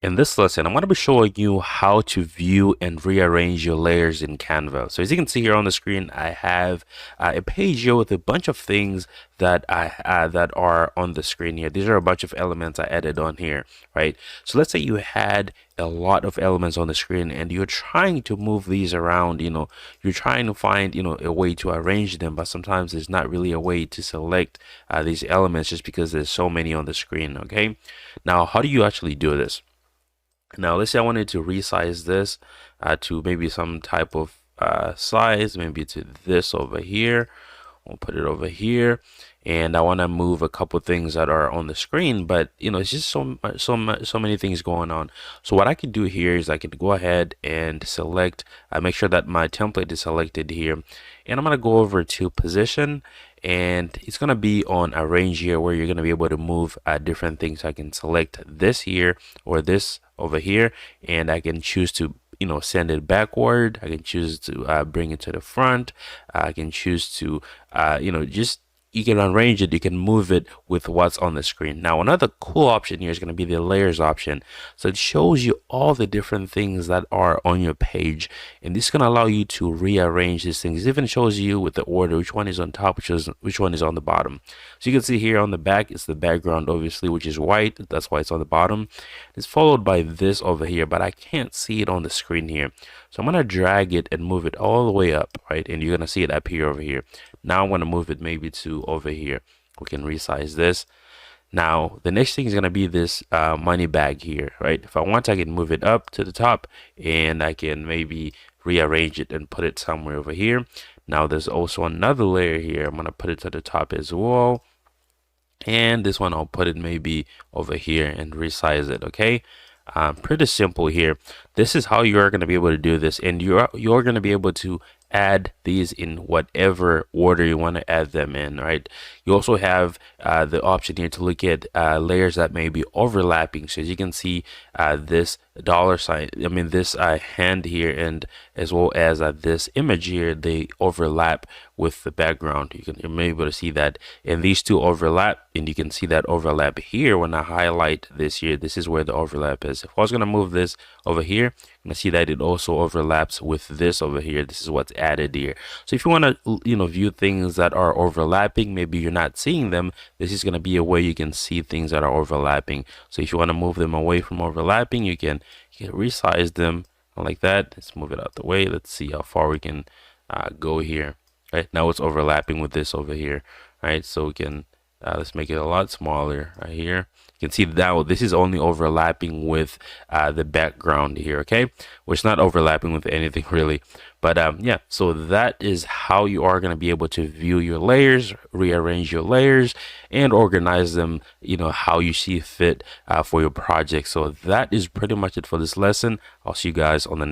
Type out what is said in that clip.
In this lesson, I'm going to be showing you how to view and rearrange your layers in Canva. So as you can see here on the screen, I have a page here with a bunch of things that that are on the screen here. These are a bunch of elements I added on here, right? So let's say you had a lot of elements on the screen and you're trying to move these around, you're trying to find, a way to arrange them, but sometimes there's not really a way to select these elements just because there's so many on the screen, okay? Now, how do you actually do this? Now, let's say I wanted to resize this to maybe some type of size, maybe to this over here. We'll put it over here, and I want to move a couple things that are on the screen, but it's just so many things going on. So what I can do here is I can go ahead and select, make sure that my template is selected here, and I'm gonna go over to position, and it's gonna be on arrange here, where you're gonna be able to move different things. I can select this here or this over here, and I can choose to send it backward. I can choose to bring it to the front. I can choose to just you can arrange it, you can move it with what's on the screen. Now, another cool option here is going to be the layers option. So it shows you all the different things that are on your page, and this is going to allow you to rearrange these things. It even shows you with the order which one is on top, which one is on the bottom. So you can see here on the back, it's the background, obviously, which is white. That's why it's on the bottom. It's followed by this over here, but I can't see it on the screen here. So I'm going to drag it and move it all the way up, right? And you're going to see it up here over here. Now I'm going to move it maybe to over here. We can resize this. Now the next thing is going to be this money bag here, right? If I want, I can move it up to the top, and I can maybe rearrange it and put it somewhere over here. Now there's also another layer here. I'm going to put it to the top as well. And this one, I'll put it maybe over here and resize it, okay? Pretty simple here. This is how you're going to be able to do this, and you're going to be able to add these in whatever order you want to add them in, right? You also have the option here to look at layers that may be overlapping. So as you can see, this dollar sign, this hand here, and as well as this image here, they overlap with the background. You're able to see that, and these two overlap, and you can see that overlap here. When I highlight this here, this is where the overlap is. If I was going to move this over here, I'm going to see that it also overlaps with this over here. This is what's added here. So if you want to view things that are overlapping, maybe you're not seeing them, this is going to be a way you can see things that are overlapping. So if you want to move them away from overlapping, you can resize them like that. Let's move it out the way. Let's see how far we can go here. Right now it's overlapping with this over here. Right, so we can let's make it a lot smaller right here. You can see that this is only overlapping with the background here, okay? Which is not overlapping with anything really. But yeah, so that is how you are going to be able to view your layers, rearrange your layers, and organize them, how you see fit for your project. So that is pretty much it for this lesson. I'll see you guys on the